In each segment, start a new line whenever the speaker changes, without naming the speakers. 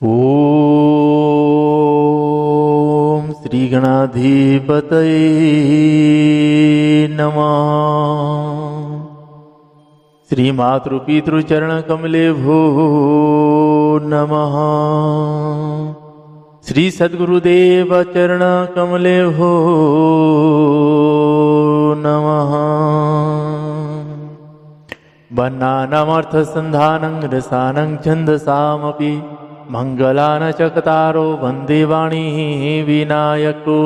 ओम श्री गणाधिपतये नमः। श्री मातृपितृचरण कमले भो नमः। श्री सद्गुरुदेव चरण कमले भो नमः। वर्णानामर्थसन्धानं रसानं छन्दसामपि मंगलान चकतारो वंदे वाणी विनायको।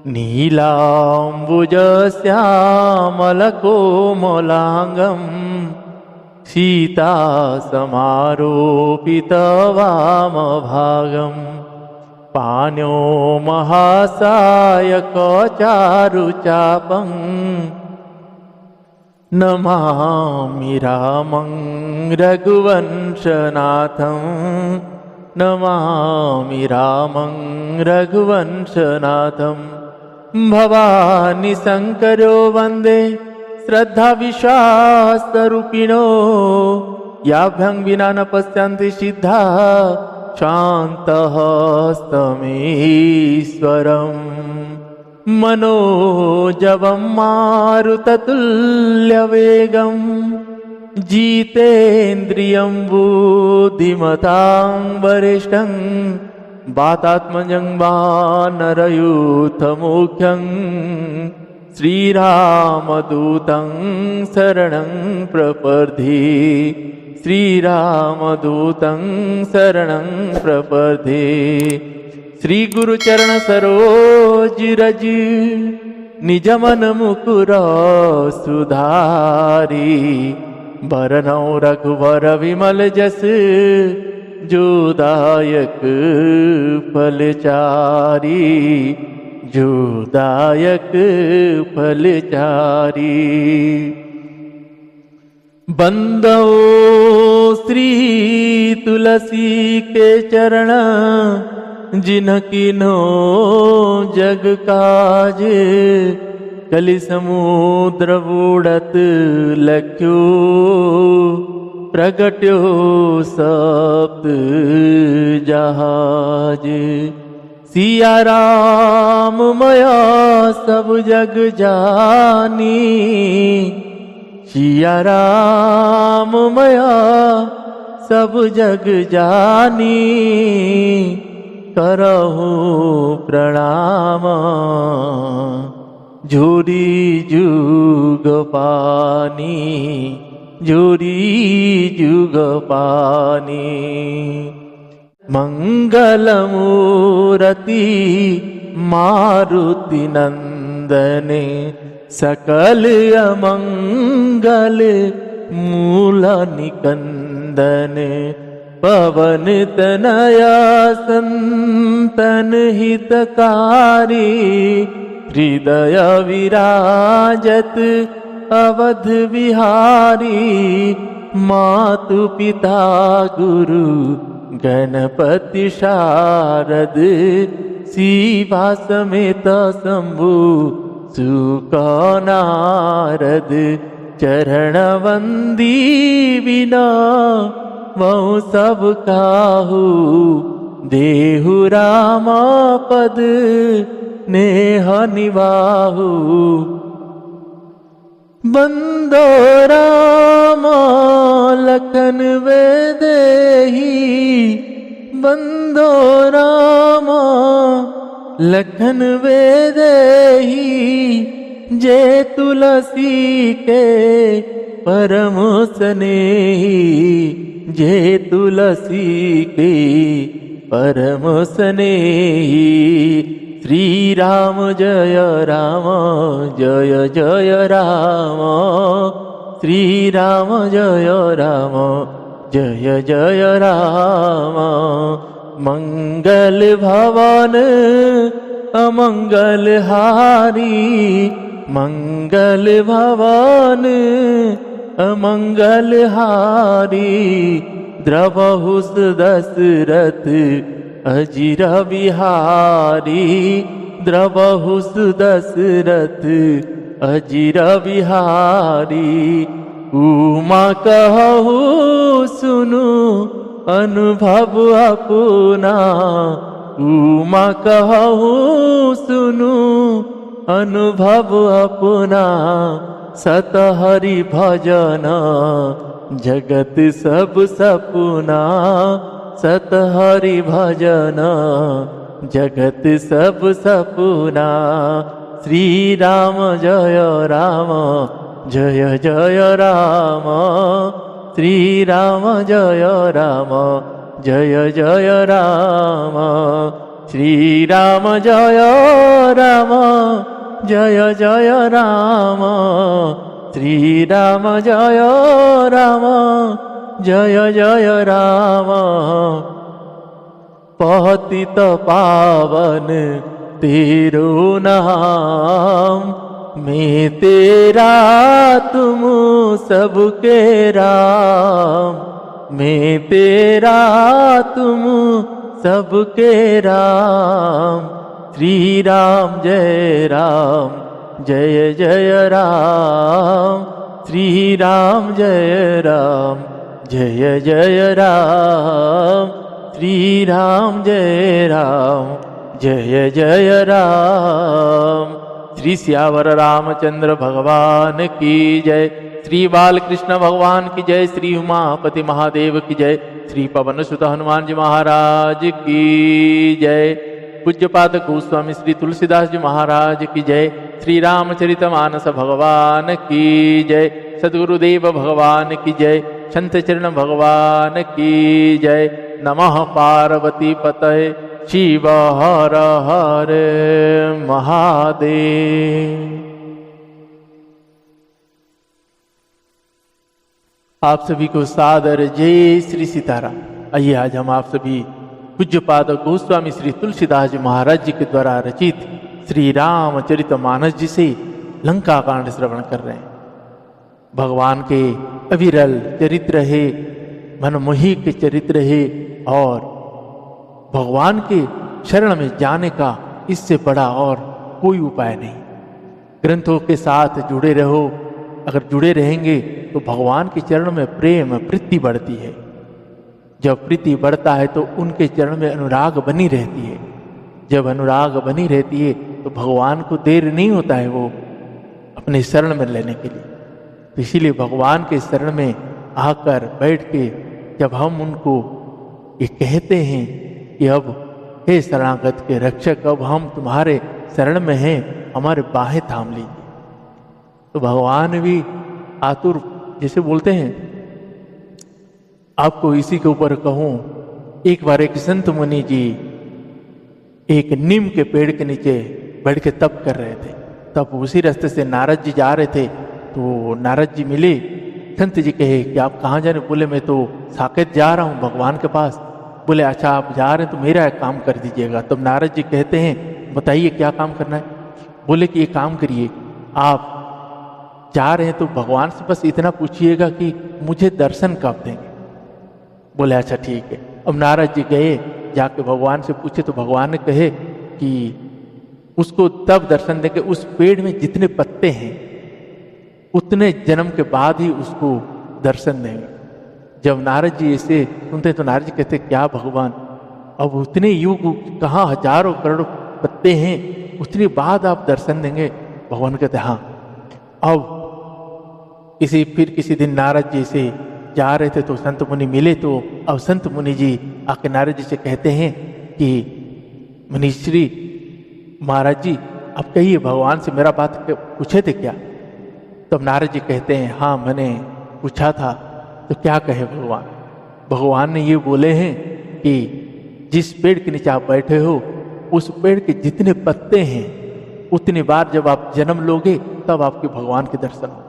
नीलाम्बुजश्यामलकोमलाङ्गं सीतासमारोपितवामभागं पाण्यो महासायकचारुचापं नमामि रामं रघुवंशनाथं। नमामि रामं रघुवंशनाथं। भवानी शंकरो वंदे श्रद्धा विश्वासरूपिणो। याभ्यां विना न पश्यन्ति सिद्धा शान्तहस्तमीश्वरम्। मनोजवं मारुततुल्यवेगं जितेन्द्रियं बुद्धिमतां वरिष्ठं। वातात्मजं वानरयूथमुख्यं श्रीरामदूतं शरणं प्रपद्ये। श्रीरामदूतं शरणं प्रपद्ये। श्री गुरुचरण सरोज रज निज मन मुकुर सुधारी। बरनौ रघुवर विमल जस जोदायक फलचारी। जोदायक फलचारी। बंदो श्री तुलसी के चरण जिनकिनो जग काज। कलि समुद्र बूढ़त लख्यो प्रगट्यो सप्त जहाज। सिया राम मया सब जग जानी। सिया राम मया सब जग जानी। करहु प्रणाम जोरी जुग पानी। जोरी जुग पानी। मंगलमूर्ति मारुति नंदने सकल अमंगल मूल निकंदन। पवन तनया संतन हितकारी। हृदय विराजत अवध विहारी। मातु पिता गुरु गणपति शारद। शिवा समेत शंभु सुख नारद। चरण वंदी बिना मऊ सब काहू। देहु रामा पद नेह निवाहु। बंदो राम लखन वेदेही। बंदो राम लखन वेदेही। जे तुलसी के परम स्नेही। जे तुलसी के परम स्नेही। श्री राम जय राम जय जय राम। श्री राम जय राम जय जय राम। मंगल भवन अमंगल हारी। मंगल भवन अमंगल हारी। द्रवहुस दशरथ अजिर बिहारी। द्रवहुस दशरथ अजिर बिहारी। उमा कहु सुनु अनुभव अपना, उमा कहूँ सुनू अनुभव अपना। सत हरि भजन जगत सब सपना, सत हरि भजन जगत सब सपना। श्री राम जय राम जय जय राम, श्री राम जय राम जय जय राम, श्री राम जय राम जय जय राम, श्री राम जय राम जय जय राम। पतित पावन तेरो नाम, मैं तेरा तुम सबके राम, मैं तेरा तुम सबके राम। श्री राम जय राम जय जय राम, श्री राम जय राम जय जय राम, श्री राम जय राम जय जय राम। श्री सियावर रामचंद्र भगवान की जय, श्री बालकृष्ण भगवान की जय, श्री उमापति महादेव की जय, श्री पवन सुत हनुमान जी महाराज की जय। पूज्यपाद गोस्वामी श्री तुलसीदास जी महाराज की जय, श्री रामचरित मानस भगवान की जय, सद्गुरुदेव भगवान की जय, संत चरण भगवान की जय। नमः पार्वती पतये शिव हर हर महादेव। आप सभी को सादर जय श्री सीताराम। आइए आज हम आप सभी पूज्यपाद गोस्वामी श्री तुलसीदास जी महाराज जी के द्वारा रचित श्री रामचरित मानस जी से लंका कांड श्रवण कर रहे हैं। भगवान के अविरल चरित्र है, मनमोहिक चरित्र है और भगवान के शरण में जाने का इससे बड़ा और कोई उपाय नहीं। ग्रंथों के साथ जुड़े रहो, अगर जुड़े रहेंगे तो भगवान के चरण में प्रेम प्रीति बढ़ती है। जब प्रीति बढ़ता है तो उनके चरण में अनुराग बनी रहती है। जब अनुराग बनी रहती है तो भगवान को देर नहीं होता है वो अपने शरण में लेने के लिए। तो इसीलिए भगवान के शरण में आकर बैठ के जब हम उनको ये कहते हैं कि अब हे शरणागत के रक्षक, अब हम तुम्हारे शरण में हैं, हमारे बाहें थाम लीजिए, तो भगवान भी आतुर जैसे बोलते हैं। आपको इसी के ऊपर कहूं, एक बार एक संत मुनि जी एक नीम के पेड़ के नीचे बैठ के तप कर रहे थे। तब उसी रास्ते से नारद जी जा रहे थे, तो नारद जी मिले। संत जी कहे कि आप कहाँ जा रहे? बोले मैं तो साकेत जा रहा हूँ भगवान के पास। बोले अच्छा आप जा रहे हैं तो मेरा एक काम कर दीजिएगा। तब नारद जी कहते हैं बताइए क्या काम करना है? बोले कि ये काम करिए, आप जा रहे हैं तो भगवान से बस इतना पूछिएगा कि मुझे दर्शन कब देंगे। बोले अच्छा ठीक है। अब नारद जी गए, जाके भगवान से पूछे तो भगवान ने कहे कि उसको तब दर्शन देंगे उस पेड़ में जितने पत्ते हैं उतने जन्म के बाद ही उसको दर्शन देंगे। जब नारद जी ऐसे सुनते तो नारद जी कहते क्या भगवान, अब उतने युग कहाँ हजारों करोड़ों पत्ते हैं, उतनी बाद आप दर्शन देंगे? भगवान कहते हाँ। अब फिर किसी दिन नारद जी से जा रहे थे तो संत मुनि मिले। तो अब संत मुनि जी आके नारद जी से कहते हैं कि मुनिश्री महाराज जी आप कहिए भगवान से मेरा बात पूछे थे क्या? तब नारद जी कहते हैं हाँ मैंने पूछा था। तो क्या कहे भगवान? भगवान ने ये बोले हैं कि जिस पेड़ के नीचे आप बैठे हो उस पेड़ के जितने पत्ते हैं उतनी बार जब आप जन्म लोगे तब आपके भगवान के दर्शन हो।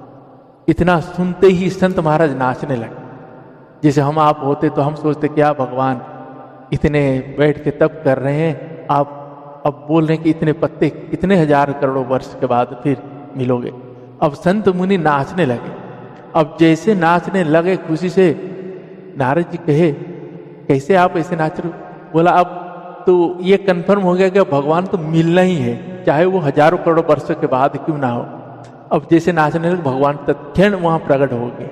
इतना सुनते ही संत महाराज नाचने लगे। जैसे हम आप होते तो हम सोचते क्या भगवान इतने बैठ के तप कर रहे हैं, आप अब बोल रहे हैं कि इतने पत्ते कितने हजार करोड़ों वर्ष के बाद फिर मिलोगे। अब संत मुनि नाचने लगे। अब जैसे नाचने लगे खुशी से, नारद जी कहे कैसे आप ऐसे नाच रहे हो? बोला अब तो ये कंफर्म हो गया कि भगवान तो मिलना ही है, चाहे वो हजारों करोड़ वर्षों के बाद क्यों ना हो। अब जैसे नाचने लगे भगवान तत्क्षण वहां प्रकट हो गए।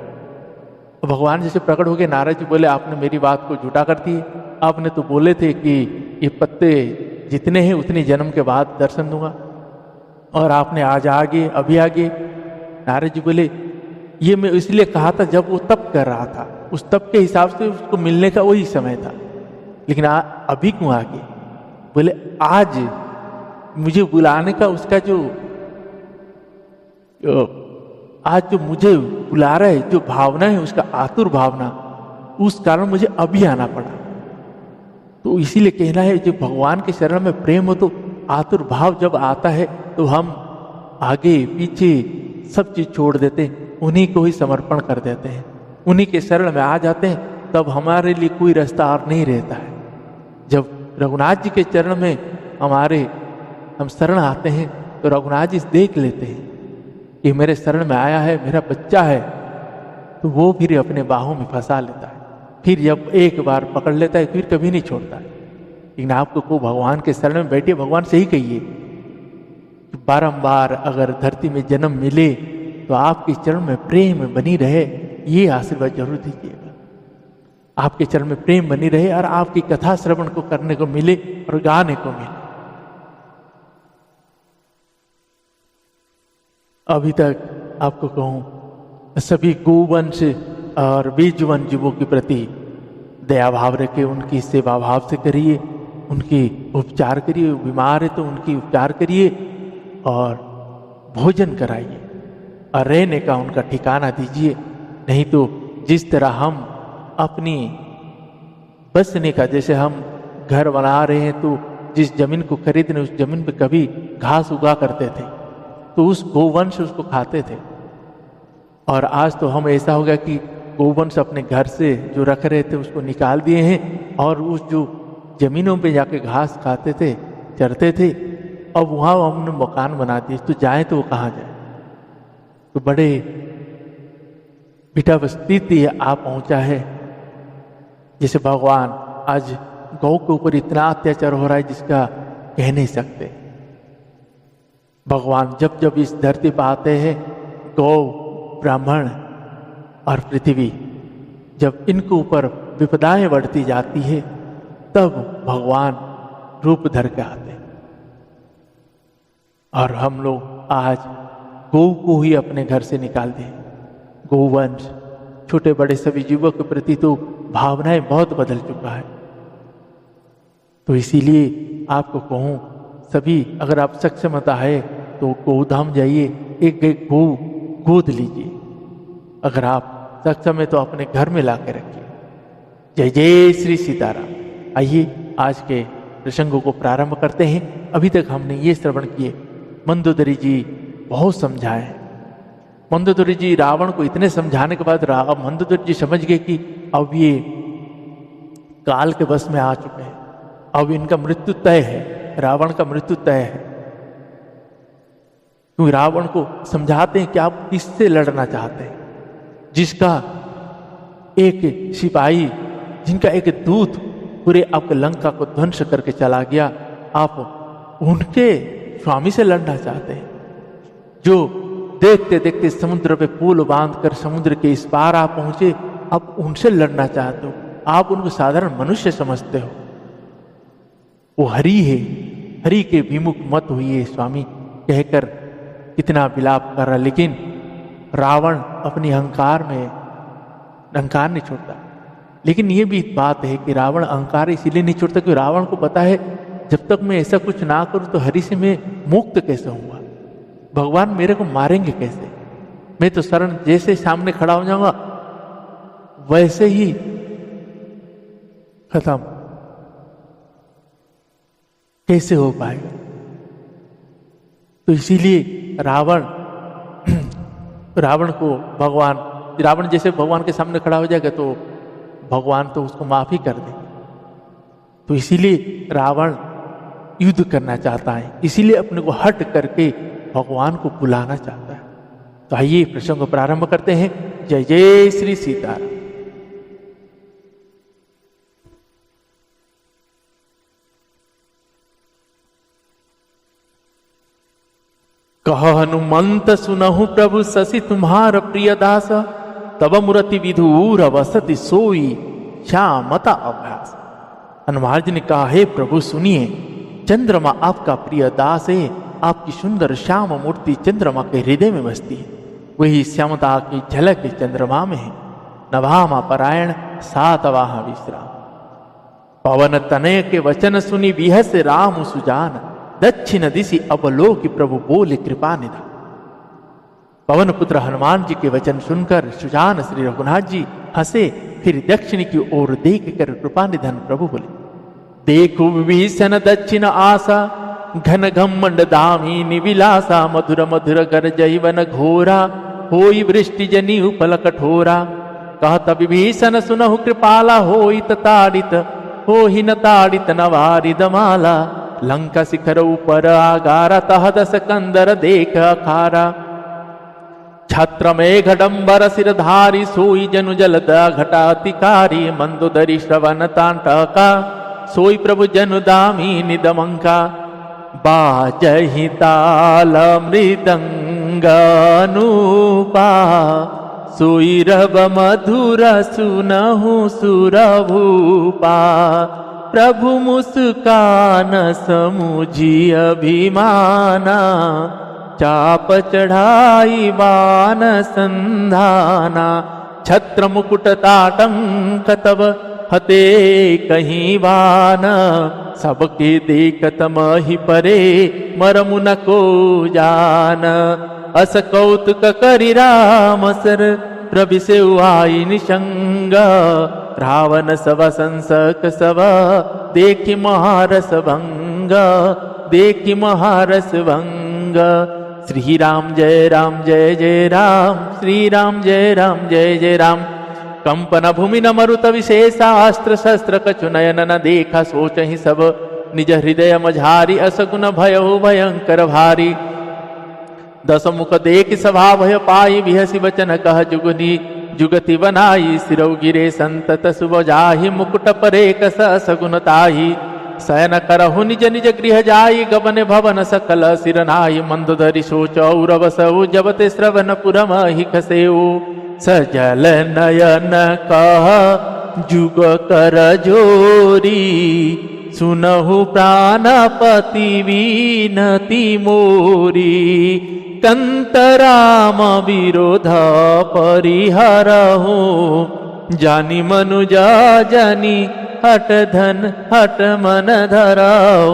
भगवान जैसे प्रकट हो गए, नारद जी बोले आपने मेरी बात को झूठा कर दी, आपने तो बोले थे कि ये पत्ते जितने हैं उतने जन्म के बाद दर्शन दूंगा, और आपने आज आगे अभी आगे। नारद जी बोले ये मैं इसलिए कहा था जब वो तप कर रहा था, उस तप के हिसाब से उसको मिलने का वही समय था, लेकिन अभी क्यों आगे? बोले आज मुझे बुलाने का उसका जो आज जो मुझे बुला रहा है, जो भावना है उसका आतुर भावना, उस कारण मुझे अभी आना पड़ा। तो इसीलिए कहना है जो भगवान के शरण में प्रेम हो तो आतुर भाव जब आता है तो हम आगे पीछे सब चीज छोड़ देते हैं, उन्हीं को ही समर्पण कर देते हैं, उन्हीं के शरण में आ जाते हैं। तब हमारे लिए कोई रास्ता और नहीं रहता है। जब रघुनाथ जी के चरण में हम शरण आते हैं तो रघुनाथ जी देख लेते हैं कि मेरे शरण में आया है, मेरा बच्चा है, तो वो फिर अपने बाहों में फंसा लेता है। फिर जब एक बार पकड़ लेता है फिर कभी नहीं छोड़ता है। लेकिन आपको को भगवान के शरण में बैठिए, भगवान से ही कहिए कि बारंबार अगर धरती में जन्म मिले तो आपके चरण में प्रेम बनी रहे, ये आशीर्वाद जरूर दीजिएगा। आपके चरण में प्रेम बनी रहे और आपकी कथा श्रवण को करने को मिले और गाने को मिले। अभी तक आपको कहूं सभी गोवंश और बीजवन जीवों के प्रति दया भाव रखे, उनकी सेवा भाव से करिए, उनकी उपचार करिए, बीमार है तो उनकी उपचार करिए और भोजन कराइए और रहने का उनका ठिकाना दीजिए। नहीं तो जिस तरह हम अपनी बसने का, जैसे हम घर बना रहे हैं तो जिस जमीन को खरीदने उस जमीन पे कभी घास उगा करते थे तो उस गोवंश उसको खाते थे, और आज तो हम ऐसा हो गया कि गोवंश अपने घर से जो रख रहे थे उसको निकाल दिए हैं और उस जो जमीनों पे जाके घास खाते थे, चरते थे, अब वहाँ हमने मकान बना दिए, तो जाए तो वो कहाँ जाए। तो बड़े बिटा स्थिति आ पहुंचा है। जैसे भगवान आज गौ के ऊपर इतना अत्याचार हो रहा है जिसका कह नहीं सकते। भगवान जब जब इस धरती पर आते हैं, गौ, ब्राह्मण और पृथ्वी, जब इनके ऊपर विपदाएं बढ़ती जाती है तब भगवान रूप धर के आते हैं। और हम लोग आज गौ को ही अपने घर से निकाल दें। गोवंश, छोटे बड़े सभी जीवों के प्रति तो भावनाएं बहुत बदल चुका है। तो इसीलिए आपको कहूं, सभी अगर आप सक्षमता है तो गोधाम जाइए, एक गौ गोद लीजिए। अगर आप सक्षम है तो अपने घर में ला के रखिए। जय जय श्री सीताराम। आइए आज के प्रसंगों को प्रारंभ करते हैं। अभी तक हमने ये श्रवण किए, मंदोदरी जी बहुत समझाए। मंदोदरी जी रावण को इतने समझाने के बाद मंदोदरी जी समझ गए कि अब ये काल के बस में आ चुके हैं, अब इनका मृत्यु तय है, रावण का मृत्यु तय है। क्योंकि रावण को समझाते हैं कि आप किससे लड़ना चाहते हैं, जिसका एक सिपाही, जिनका एक दूत पूरे आपके लंका को ध्वंस करके चला गया, आप उनके स्वामी से लड़ना चाहते हैं, जो देखते देखते समुद्र पे पुल बांधकर समुद्र के इस पार आप पहुंचे, आप उनसे लड़ना चाहते हो। आप उनको साधारण मनुष्य समझते हो। वो हरि है, हरि के विमुख मत हुई स्वामी कहकर कितना विलाप कर रहा, लेकिन रावण अपनी अहंकार नहीं छोड़ता। लेकिन ये भी बात है कि रावण अहंकार इसीलिए नहीं छोड़ता क्योंकि रावण को पता है जब तक मैं ऐसा कुछ ना करूं तो हरि से मैं मुक्त कैसे होऊंगा, भगवान मेरे को मारेंगे कैसे। मैं तो शरण जैसे सामने खड़ा हो जाऊंगा वैसे ही खत्म, कैसे हो पाएगा। तो इसीलिए रावण जैसे भगवान के सामने खड़ा हो जाएगा तो भगवान तो उसको माफ ही कर देंगे। तो इसीलिए रावण युद्ध करना चाहता है, इसीलिए अपने को हट करके भगवान को बुलाना चाहता है। तो आइए प्रसंग को प्रारंभ करते हैं। जय जय श्री सीताराम। कह हनुमंत सुनहु प्रभु शशि तुम्हार प्रिय दास, तब मूर्ति विधूर वसति सोई श्यामता अभ्यास। हनुमान जी ने कहा, हे प्रभु सुनिए, चंद्रमा आपका प्रिय दास है, आपकी सुंदर श्याम मूर्ति चंद्रमा के हृदय में बसती है, वही श्यामता की झलक चंद्रमा में है। नभामा परायण सातवाह विश्राम। पवन तनय के वचन सुनी विहस राम सुजान, दक्षिण दिशि अवलोकि प्रभु बोले कृपा निधान। पवन पुत्र हनुमान जी के वचन सुनकर सुजान श्री रघुनाथ जी हंसे, फिर दक्षिण की ओर देख कर कृपा निधन प्रभु बोले, देखो विभीषण दक्षिण आशा, घन घमंड दामिनी विलासा, मधुर मधुर गर जैवन घोरा, होई वृष्टि जनि उपल कठोरा। कहत विभीषण सुनहु कृपाला, होई ताड़ित होहि न ताड़ित नवारिद माला। लंका शिखर ऊपर आगारा, तह दस कंदर देख अखारा। छत्र में घडंबर सिरधारी, सोई जनु जलद घटातिकारी। मंदोदरी श्रवण तांटका, सोई प्रभु जनु दामिनी दमंका। बाजहि ताल मृदंग अनूपा, सोई रव मधुर सुनहु सुरभूपा। प्रभु मुस्कान समुझी अभिमाना, चाप चढ़ाई बान संधाना। छत्र मुकुट ताटंक तब हते कहीं बान, सबके देखत मही परे मरमु न को जान। अस कौतुक करि राम सर, प्रभु से आई निशंग। रावण सब संसक सब, देखि महारस भंग, देखि महारस भंग। श्री राम जय जय राम, श्री राम जय जय राम। कंपन भूमि न मरुत विशेषा, अस्त्र शस्त्र कछु नयन न देखा। सोचहि सब निज हृदय मझारी, असगुन भयो भयंकर भारी। दस मुख देख सभा भय पाई, विहसी वचन कह जुगनी जुगति बनाई। सिरौ गिरे संतत सुब जाहि, मुकुट परे कस सगुन ताही। शयन करहु निज निज गृह जाई, गबन भवन सकल सिरनाई। मंदोदरी सोच और बसऊ, जबते श्रवण पुरमहि खसेऊ। सजल नयन कह जुग कर जोरी, सुनहु प्राणपति विनति मोरी। कंतराम विरोध परिहरहु, जानी मनुजा जानी हट धन हट मन धराऊ।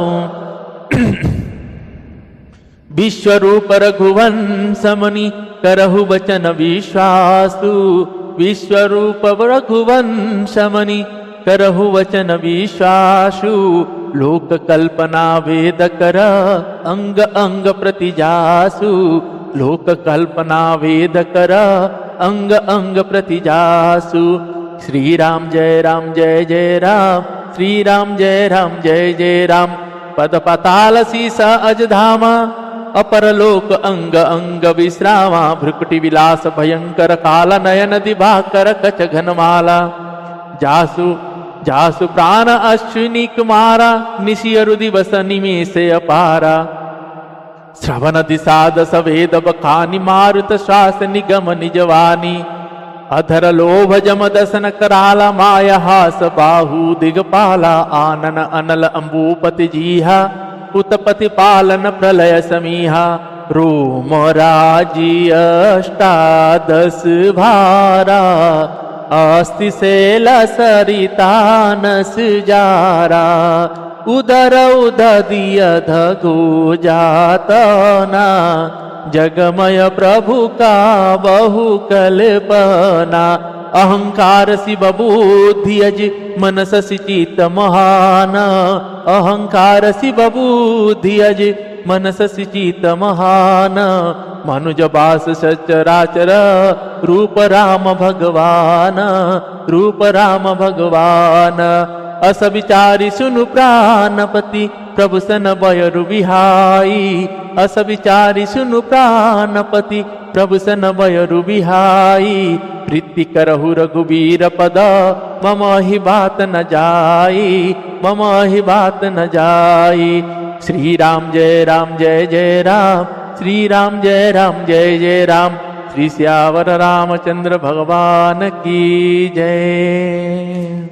विश्वरूप रघुवंश मुनि, करहु वचन विश्वासु। विश्वरूप रघुवंश मुनि, करहु वचन विश्वासु। लोक कल्पना वेद कर, अंग अंग प्रति जासु। लोक कल्पना वेद कर, अंग अंग प्रति जासु। श्री राम जय जय राम, श्री राम जय जय राम। पद पाताल शीस अजधामा, अपर लोक अंग अंग विश्रामा। भ्रुकुटी विलास भयंकर काला, नयन दिवाकर कच घनमाला। जासु जासु प्राण अश्विनी कुमारा, निशियरु दिवस निमेष अपारा। श्रवण दिशाद सवेद बखानी, मारुत श्वास निगम निजवानी। अधर लोभ जम दसन कराला, माया हास बाहु दिगपाला। आनन अनल अंबूपति जीहा, उत्पति पालन प्रलय समीहा। रोम राजी अष्टादश भारा, अस्ति शैल सरितानस जारा। उदर उदधिय धगो जातना, जगमय प्रभु का बहु कल्पना। अहंकार शिव बुद्धि अज मन शशि चित महान। अहंकार शिव बुद्धि अज मन शशि चित महान। मनुज बास सचराचर, रूप राम भगवान। रूप राम भगवान। अस विचारी सुनु प्राणपति, प्रभु सन बयरु बिहाई। अस विचारी सुनु प्राणपति, प्रभु सन बयरु बिहाई। प्रीति करहु रघुबीर पद, मम ही बात न जाई। मम ही बात न जाई। श्री राम जय जय राम, श्री राम जय जय राम। श्री सियावर रामचंद्र भगवान की जय।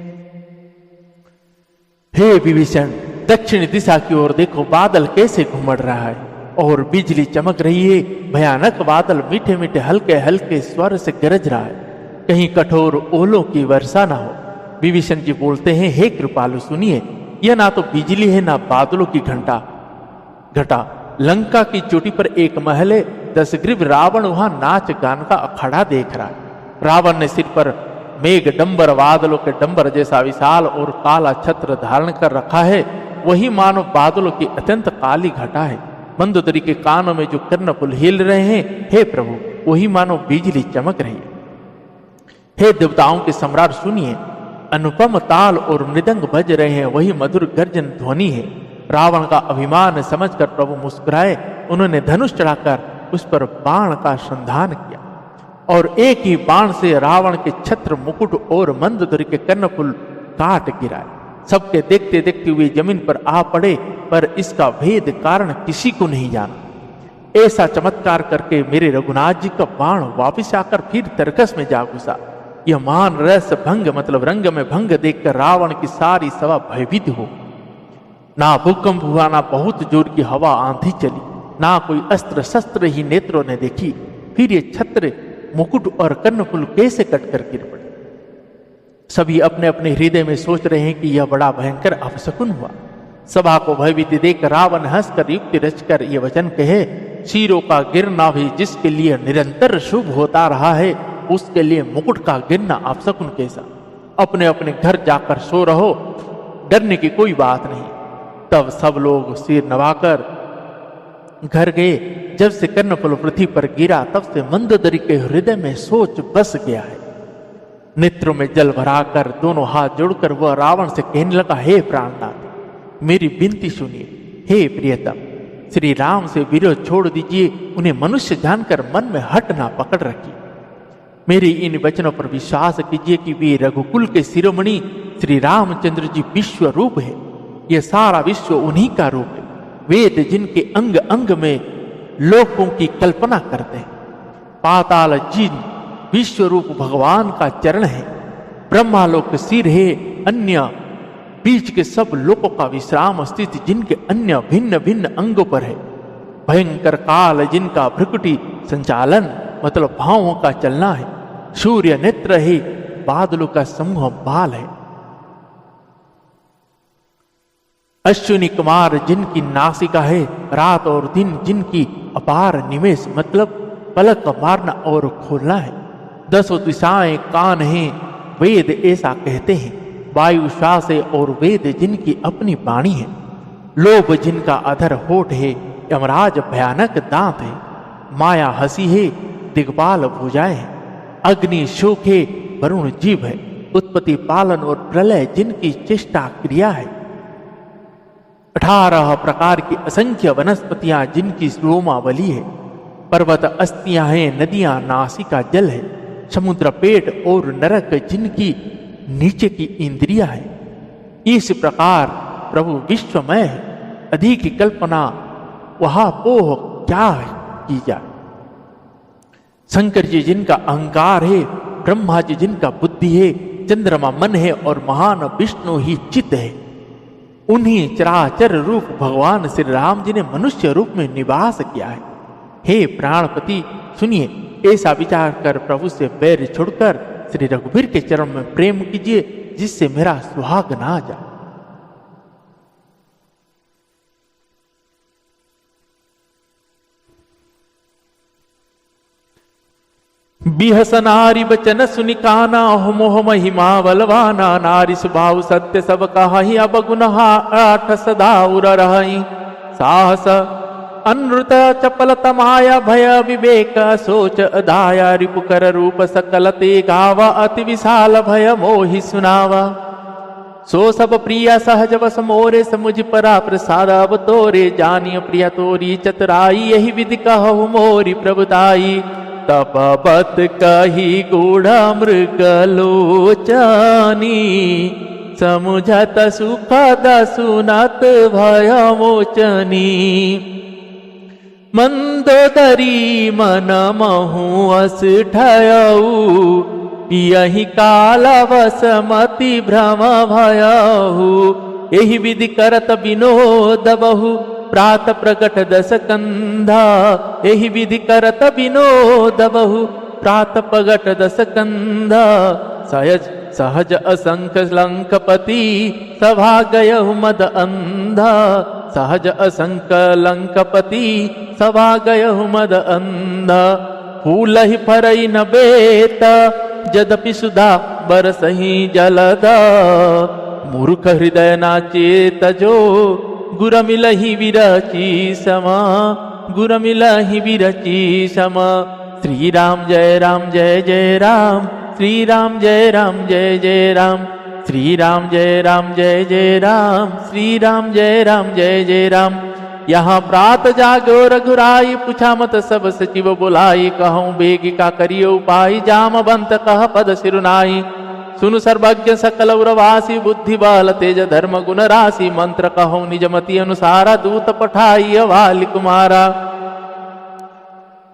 हे विभीषण, दक्षिण दिशा की ओर देखो, बादल कैसे घुमड़ रहा है और बिजली चमक रही है। भयानक बादल मीठे मीठे हल्के हल्के स्वर से गरज रहा है, कहीं कठोर ओलों की वर्षा ना हो। विभीषण जी बोलते हैं, हे कृपालु सुनिए, यह ना तो बिजली है ना बादलों की घटा। लंका की चोटी पर एक महल है, दशग्रीव रावण वहां नाच गान का अखाड़ा देख रहा है। रावण ने सिर पर मेघ डंबर, बादलों के डंबर जैसा विशाल और काला छत्र धारण कर रखा है। वही मानो बादलों की अत्यंत काली घटा है। मंदोदरी के कानों में जो कर्णपुल हिल रहे हैं, हे प्रभु, वही मानो बिजली चमक रही है। हे देवताओं के सम्राट सुनिए, अनुपम ताल और मृदंग बज रहे हैं, वही मधुर गर्जन ध्वनि है। रावण का अभिमान समझकर प्रभु मुस्कुराए। उन्होंने धनुष चढ़ाकर उस पर बाण का संधान किया और एक ही बाण से रावण के छत्र, मुकुट और मंदोदरी के कर्णपुल काट गिराए। सबके देखते देखते हुए जमीन पर आ पड़े, पर इसका भेद कारण किसी को नहीं जाना। ऐसा चमत्कार करके मेरे रघुनाथ जी का बाण वापिस आकर फिर तरकस में जा घुसा। यह मान रस भंग मतलब रंग में भंग देखकर रावण की सारी सभा भयभीत हो। ना भूकंप हुआ, ना बहुत जोर की हवा आंधी चली, ना कोई अस्त्र शस्त्र ही नेत्रों ने देखी। फिर ये छत्र, मुकुट और कर्णपुल कैसे कटकर गिर पड़े। सभी अपने अपने हृदय में सोच रहे हैं कि यह बड़ा भयंकर अपशकुन हुआ। सभा को भयभीत देख रावण हंसकर युक्ति रचकर यह वचन कहे, शीरों का गिरना भी जिसके लिए निरंतर शुभ होता रहा है, उसके लिए मुकुट का गिरना अपशकुन कैसा। अपने अपने घर जाकर सो रहो, डरने की कोई बात नहीं। तब सब लोग सिर नवाकर घर गए। जब से कर्णपुल पृथ्वी पर गिरा, तब से मंदोदरी के हृदय में सोच बस गया है। नेत्रों में जल भराकर दोनों हाथ जोड़कर वह रावण से कहने लगा, हे प्राणनाथ, मेरी विनती सुनिए। हे प्रियतम, श्री राम से विरोध छोड़ दीजिए। उन्हें मनुष्य जानकर मन में हट ना पकड़ रखिए। मेरे इन वचनों पर विश्वास कीजिए कि वे रघुकुल के शिरोमणि श्री रामचंद्र जी विश्व रूप है। यह सारा विश्व उन्हीं का रूप है। वेद जिनके अंग अंग में लोकों की कल्पना करते हैं। पाताल जिन विश्व रूप भगवान का चरण है। ब्रह्मालोक सिर है, अन्य बीच के सब लोकों का विश्राम स्थिति जिनके अन्य भिन्न भिन्न अंगों पर है। भयंकर काल जिनका भ्रुकुटी संचालन मतलब भावों का चलना है। सूर्य नेत्र है, बादलों का समूह बाल है। अश्विनी कुमार जिनकी नासिका है, रात और दिन जिनकी अपार निमेष मतलब पलक मारना और खोलना है। दसों दिशाएं कान हैं, वेद ऐसा कहते हैं। वायु श्वास है और वेद जिनकी अपनी वाणी है। लोभ जिनका अधर होठ है, यमराज भयानक दांत है। माया हंसी है, दिग्पाल भुजाएं हैं। अग्नि शोक है, वरुण जीव है। उत्पत्ति पालन और प्रलय जिनकी चेष्टा क्रिया है। 18 प्रकार की असंख्य वनस्पतियां जिनकी रोमावली है। पर्वत अस्थियां हैं, नदियां नासिका जल है। समुद्र पेट और नरक जिनकी नीचे की इंद्रिया है। इस प्रकार प्रभु विश्वमय है। अधिक की कल्पना वहां पोह क्या है की जाए। शंकर जी जिनका अहंकार है, ब्रह्मा जी जिनका बुद्धि है, चंद्रमा मन है और महान विष्णु ही चित्त है। उन्हीं चराचर रूप भगवान श्री राम जी ने मनुष्य रूप में निवास किया है। हे प्राणपति सुनिए, ऐसा विचार कर प्रभु से पैर छोड़कर श्री रघुवीर के चरण में प्रेम कीजिए, जिससे मेरा सुहाग ना जाए। बिहस नारी बचन सुनिकाना, मोह महिमा बलवाना। नारी स्वभाव सत्य सब कहाही, अब गुनहा आठ सदा उर रही। साहस अनृत चपल तमाया, भय विवेक सोच अदाया। रिपुकर रूप सकल ते गावा, अति विशाल भय मोहि सुनावा। सो सब प्रिया सहज वस मोरे, समुझ परा प्रसाद अब तोरे। जानिय प्रिया तोरी चतुराई, यही विधि कहु मोरी प्रभुताई। तपबत कही गूढ़ मृग लोचनी, समुझत सुखद सुनत भय मोचनी। मंदोदरी मन महु अस ठयऊ, यही काल वसमति भ्रम भयहु। एहि विधि करत विनोद बहु, प्रात प्रकट दस कंधा। एहि विधि करत विनोद बहु, प्रात प्रकट दस कंधा। सहज सहज असंख लंकपति, सभा गयहु मद अंधा। सहज असंख लंकपति, सभा गयहु मद अंधा। फूलहि फरई न बेत, यद्यपि सुधा बरसहि जलदा। मूर्ख हृदय नाचे तजो, गुर मिलहि विरची समा। गुर मिलहि विरची समा। श्री राम जय राम जय जय राम। श्री राम जय राम जय जय राम। श्री राम जय राम जय जय राम। श्री राम जय राम जय जय राम। यहाँ प्रात जागो रघुराई, पूछा मत सब सचिव बुलाई। कहूँ बेगी का करियो उपाय, जामवंत कह पद सिरुनाई। सुनु सर्वज्ञ सकल उरवासी, बुद्धि बल तेज धर्म गुण राशि। मंत्र कहूँ निजमति अनुसारा, दूत पठाई वाली कुमारा।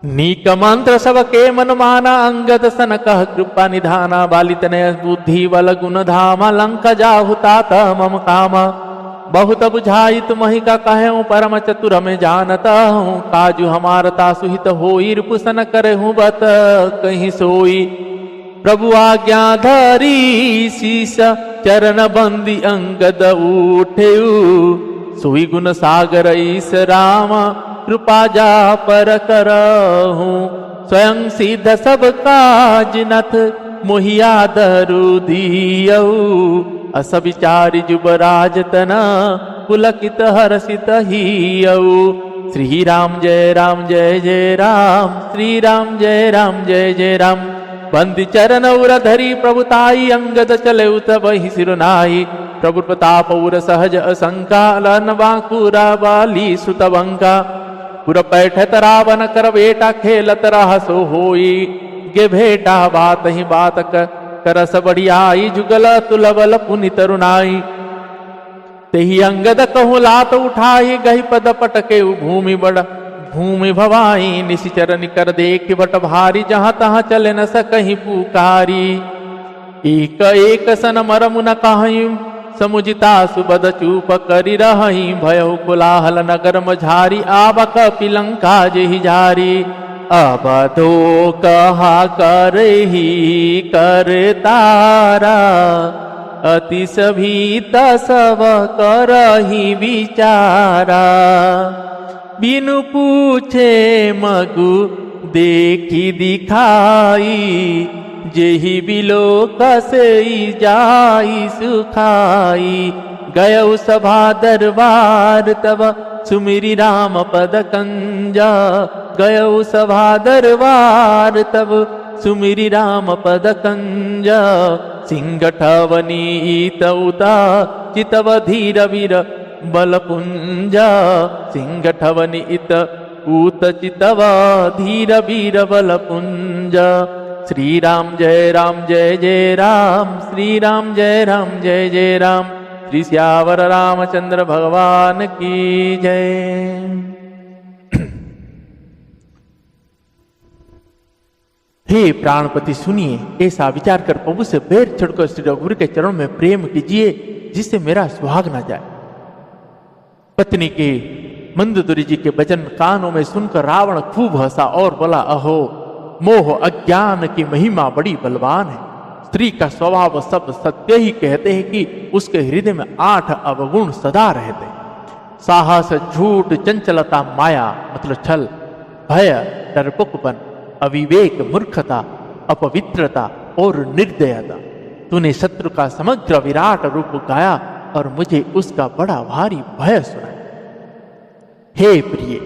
नीक मंत्र सबके मन माना, अंगद सन कह कृपा निधाना। बालित नय बुद्धि बल गुण धामा, लंका जाहु तात मम कामा। बहुत बुझाई तुम्हि का कहूँ, परम चतुर में जानता हूँ। काजू हमारता सुहित होई, रिपुसन करहूँ बत कहीं सोई। प्रभु आज्ञा धरी शीस, चरण बंदी अंगद उठेऊ। सोई गुण सागर ईस राम, कृपा जा पर करहूँ। स्वयं सिद्ध सब काज नथ, मोहिया दरु दियऊ। अस विचारि जुबराज तना, पुलकित हर्षित हियऊ। श्री राम जय राम जय जय राम। श्री राम जय राम जय जय राम। बंदी चरण उर धरी प्रभुताई, अंगद चले उत वही सिरुनाई। प्रभु प्रताप उर सहज असंका, लन बांकुरा बाली सुतवंका। पुर पैठत रावण कर बेटा, खेलत रहसो होई। गे भेटा बात ही बात करस बढ़ियाई, जुगल तुलबल पुनि तरुणाई। तेहि अंगद कहूँ लात उठाई, गही पद पटके भूमि बड़ भूमि भवाई। निशिचर निकर देख बट भारी, जहाँ तहाँ चले न सकहीं पुकारी। एक एक सन मरमु न कहहीं, समुजिता सुबद चूप करि रहीं। भयहु कोलाहल नगर मझारी, आब कपि लंका जेहि जारी। अब तो कहा करही करतारा, अति सभीत सब करही विचारा। बिनु पूछे मगु देखी दिखाई, जेहि बिलो कसई जाई सुखाई। गयउ सभा दरबार तब, सुमिरि राम पद कंजा। गयउ सभा दरबार तब, सुमिरि राम पद कंजा। सिंगठवनी ईतउता, चितव धीर वीर बलपुंजा। सिंगठवनी इत ऊत चितव धीर वीर बलपुंजा। श्री राम जय राम जय जय राम। श्री राम जय राम जय जय राम। श्री श्यावर रामचंद्र भगवान की जय। हे प्राणपति सुनिए, ऐसा विचार कर प्रभु से पैर छुड़कर श्री रघुवीर के चरणों में प्रेम कीजिए, जिससे मेरा सुहाग न जाए। पत्नी के मंदोदरी जी के वचन कानों में सुनकर रावण खूब हंसा और बोला, अहो मोह अज्ञान की महिमा बड़ी बलवान है। स्त्री का स्वभाव सब सत्य ही कहते हैं कि उसके हृदय में 8 अवगुण सदा रहते हैं। साहस, झूठ, चंचलता, माया मतलब छल, भय, डरपोकपन, अविवेक, मूर्खता, अपवित्रता और निर्दयता। तूने शत्रु का समग्र विराट रूप गाया और मुझे उसका बड़ा भारी भय सुना। हे प्रिय,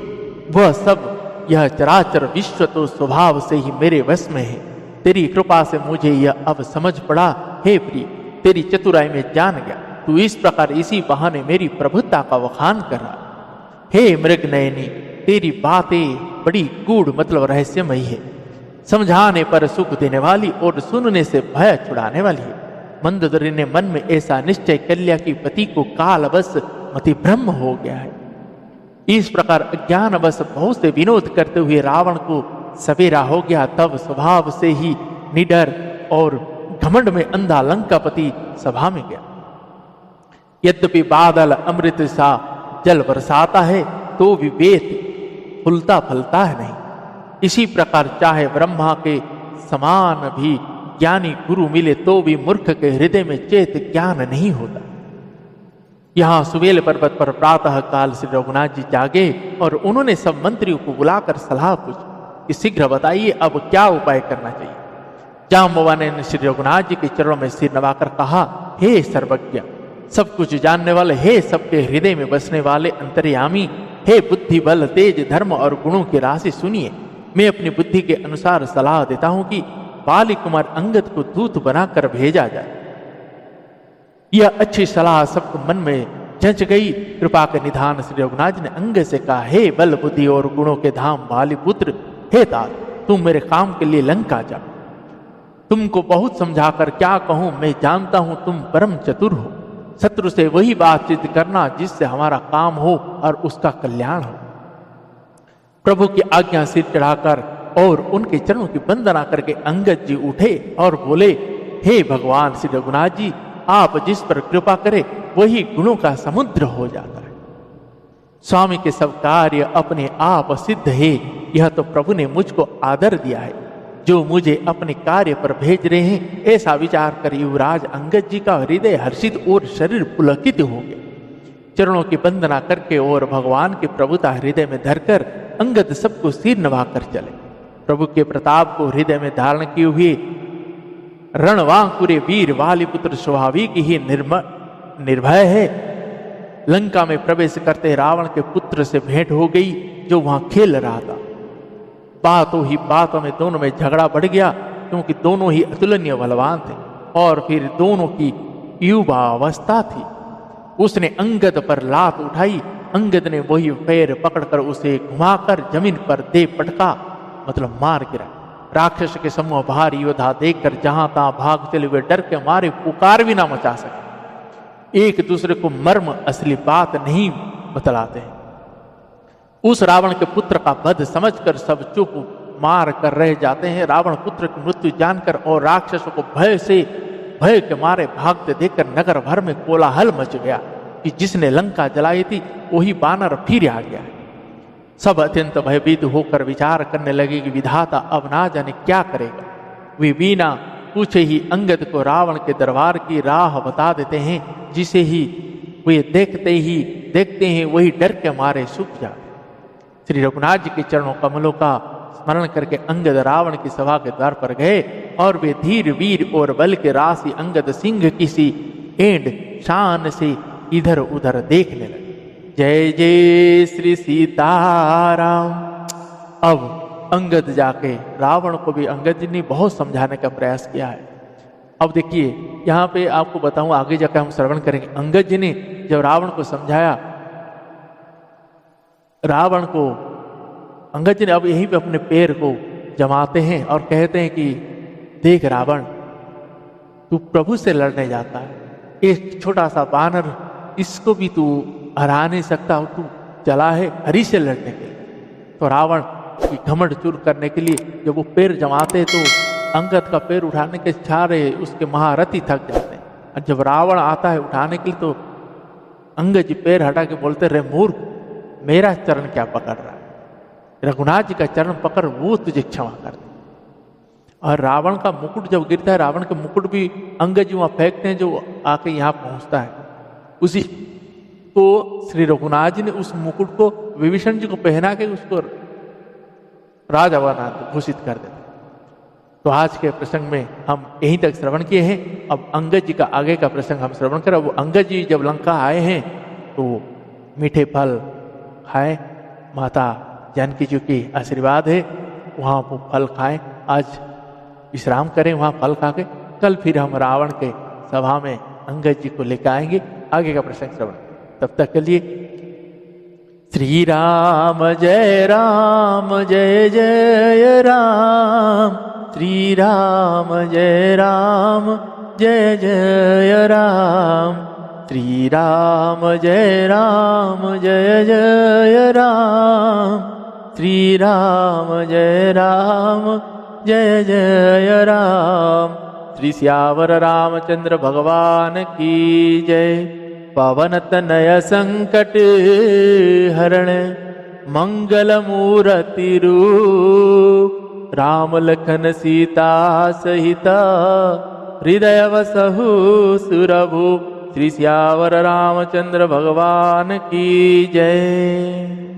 वह सब यह चराचर विश्व तो स्वभाव से ही मेरे वश में है। तेरी कृपा से मुझे यह अब समझ पड़ा। हे प्रिय, तेरी चतुराई में जान गया। तू इस प्रकार इसी बहाने मेरी प्रभुता का वखान कर रहा। हे मृग नयनी, तेरी बातें बड़ी गूढ़ मतलब रहस्यमयी है, समझाने पर सुख देने वाली और सुनने से भय छुड़ाने वाली है। मंदोदरी ने मन में ऐसा निश्चय कर लिया कि पति को कालवश मति भ्रम हो गया है। इस प्रकार अज्ञानवश बहुत से विनोद करते हुए रावण को सवेरा हो गया। तब स्वभाव से ही निडर और घमंड में अंधा लंकापति सभा में गया। यद्यपि बादल अमृत सा जल बरसाता है तो विवेक फूलता फलता है नहीं, इसी प्रकार चाहे ब्रह्मा के समान भी ज्ञानी गुरु मिले तो भी मूर्ख के हृदय में चेत ज्ञान नहीं होता। यहाँ सुवेल पर्वत पर प्रातः काल श्री रघुनाथ जी जागे और उन्होंने सब मंत्रियों को बुलाकर सलाह पूछी कि शीघ्र बताइए अब क्या उपाय करना चाहिए। जाम्बवान ने श्री रघुनाथ जी के चरणों में सिर नवाकर कहा, हे सर्वज्ञ, सब कुछ जानने वाले, हे सबके हृदय में बसने वाले अंतर्यामी, हे बुद्धि बल तेज धर्म और गुणों की राशि, सुनिए। मैं अपनी बुद्धि के अनुसार सलाह देता हूं कि बाली कुमार अंगद को दूत बनाकर भेजा जाए। यह अच्छी सलाह सबको मन में जंच गई। कृपा के निधान श्री रघुनाथ ने अंगद से कहा, हे बल बुद्धि और गुणों के धाम बाली पुत्र, हे तात, तुम मेरे काम के लिए लंका जाओ। तुमको बहुत समझाकर क्या कहूं, मैं जानता हूं तुम परम चतुर हो। शत्रु से वही बात सिद्ध करना जिससे हमारा काम हो और उसका कल्याण हो। प्रभु की आज्ञा सिर चढ़ाकर और उनके चरणों की वंदना करके अंगद जी उठे और बोले, हे भगवान श्री रघुनाथ जी, आप जिस पर कृपा करें वही गुणों का समुद्र हो जाता है। स्वामी के सब कार्य अपने आप सिद्ध है, यह तो प्रभु ने मुझको आदर दिया है। जो मुझे अपने कार्य पर भेज रहे हैं, ऐसा विचार कर युवराज अंगद जी का हृदय हर्षित और शरीर पुलकित हो गया। चरणों की वंदना करके और भगवान की प्रभुता हृदय में धरकर अंगद सबको सिर नवाकर चले। प्रभु के प्रताप को हृदय में धारण किए हुए रणवांकुरे वीर वाली पुत्र स्वाभाविक ही निर्भय है। लंका में प्रवेश करते रावण के पुत्र से भेंट हो गई जो वहां खेल रहा था। बातों में दोनों में झगड़ा बढ़ गया क्योंकि दोनों ही अतुलनीय बलवान थे और फिर दोनों की युवा अवस्था थी। उसने अंगद पर लात उठाई, अंगद ने वही पैर पकड़कर उसे घुमाकर जमीन पर दे पटका, मतलब मार गिरा। राक्षस के समूह भारी योद्धा देखकर जहां तहां भाग चले हुए डर के मारे पुकार भी ना मचा सके। एक दूसरे को मर्म असली बात नहीं बतलाते हैं। उस रावण के पुत्र का वध समझकर सब चुप मार कर रह जाते हैं। रावण पुत्र की मृत्यु जानकर और राक्षसों को भय के मारे भागते देखकर नगर भर में कोलाहल मच गया कि जिसने लंका जलाई थी वही बानर फिर आ गया है। सब अत्यंत भयभीत होकर विचार करने लगे कि विधाता अब ना जाने क्या करेगा। वे बिना पूछे ही अंगद को रावण के दरबार की राह बता देते हैं, जिसे ही वे देखते हैं वही डर के मारे सूख जाते। श्री रघुनाथ जी के चरणों कमलों का स्मरण करके अंगद रावण की सभा के द्वार पर गए और वे धीर वीर और बल के राशि अंगद सिंह किसी एंड शान से इधर उधर देखने लगे। जय जय श्री सीताराम। अब अंगद जाके रावण को भी अंगद जी ने बहुत समझाने का प्रयास किया है। अब देखिए यहाँ पे आपको बताऊं, आगे जाकर हम श्रवण करेंगे। अंगद जी ने जब रावण को समझाया, रावण को अंगद जी ने अब यहीं पे अपने पैर को जमाते हैं और कहते हैं कि देख रावण, तू प्रभु से लड़ने जाता है, एक छोटा सा बानर, इसको भी तू हरा नहीं सकता, तू चला है हरि से लड़ने के लिए। तो रावण की घमंड चूर करने के लिए जब वो पैर जमाते तो अंगद का पैर उठाने के सारे उसके महारथी थक जाते हैं। और जब रावण आता है उठाने के लिए तो अंगद जी पैर हटा के बोलते, रे मूर्ख, मेरा चरण क्या पकड़ रहा है, रघुनाथ जी का चरण पकड़, वो तुझे क्षमा कर दे। और रावण का मुकुट जब गिरता है, रावण के मुकुट भी अंगद जी वहां फेंकते हैं, जो आके यहाँ पहुंचता है। उसी को श्री रघुनाथ जी ने उस मुकुट को विभीषण जी को पहना के उसको राजा घोषित कर देते। तो आज के प्रसंग में हम यहीं तक श्रवण किए हैं। अब अंगद जी का आगे का प्रसंग हम श्रवण करें। वो अंगद जी जब लंका आए हैं तो मीठे फल खाए, माता जानकी जी की आशीर्वाद है, वहाँ वो फल खाएं, आज विश्राम करें वहाँ फल खा के। कल फिर हम रावण के सभा में अंगद जी को लेकर आएंगे, आगे का प्रसंग श्रवण। तब तक के लिए श्री राम जय जय राम, श्री राम जय जय राम। श्री राम जय जय राम, श्री राम जय जय राम। श्री सियावर रामचंद्र भगवान की जय। पवन तनय संकट हरण मंगल मूर्ति रूप, राम लखन सीता सहित हृदय वसहु सुरभूप। श्री सियावर रामचंद्र भगवान की जय।